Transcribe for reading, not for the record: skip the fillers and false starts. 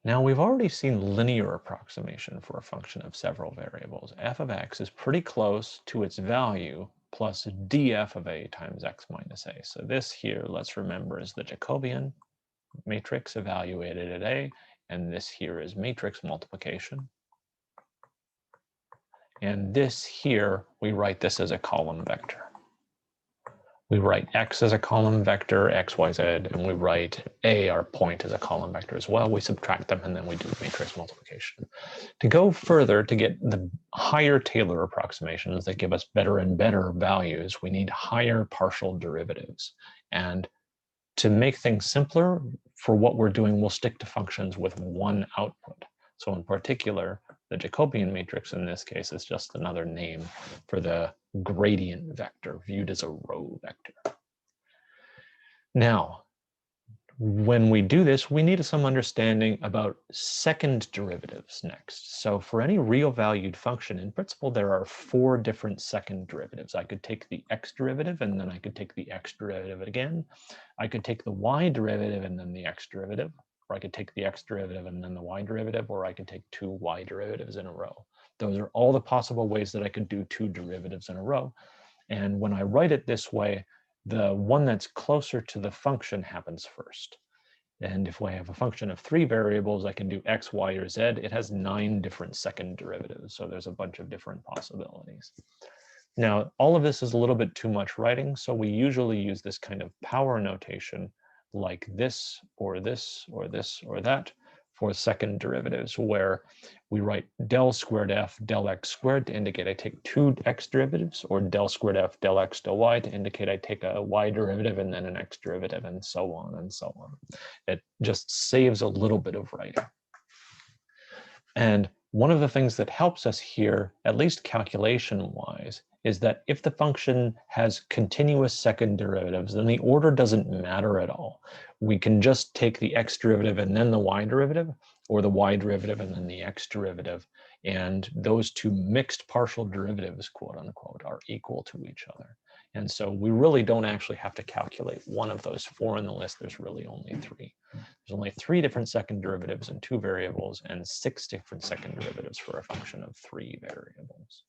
Now we've already seen linear approximation for a function of several variables. F of x is pretty close to its value plus df of a times x minus a. So this here, let's remember, is the Jacobian matrix evaluated at a, and this here is matrix multiplication. And this here, we write this as a column vector. We write x as a column vector, x, y, z, and we write a, our point, as a column vector as well. We subtract them, and then we do matrix multiplication. To go further, to get the higher Taylor approximations that give us better and better values, we need higher partial derivatives. And to make things simpler, for what we're doing, we'll stick to functions with one output. So in particular, the Jacobian matrix in this case is just another name for the gradient vector viewed as a row vector. Now, when we do this, we need some understanding about second derivatives next. So for any real valued function, in principle, there are 4 different second derivatives. I could take the x derivative, and then I could take the x derivative again. I could take the y derivative and then the x derivative, or I could take the x derivative and then the y derivative, or I could take 2 y derivatives in a row. Those are all the possible ways that I could do 2 derivatives in a row. And when I write it this way, the one that's closer to the function happens first. And if I have a function of 3 variables, I can do x, y, or z. It has 9 different second derivatives, so there's a bunch of different possibilities. Now, all of this is a little bit too much writing, so we usually use this kind of power notation, like this, or this, or this, or that, for second derivatives, where we write del squared f del x squared to indicate I take 2 x derivatives, or del squared f del x del y to indicate I take a y derivative and then an x derivative, and so on and so on. It just saves a little bit of writing. And one of the things that helps us here, at least calculation-wise, is that if the function has continuous second derivatives, then the order doesn't matter at all. We can just take the x derivative and then the y derivative, or the y derivative and then the x derivative, and those 2 mixed partial derivatives, quote unquote, are equal to each other. And so we really don't actually have to calculate one of those 4 in the list. There's really only 3. There's only 3 different second derivatives in 2 variables and 6 different second derivatives for a function of 3 variables.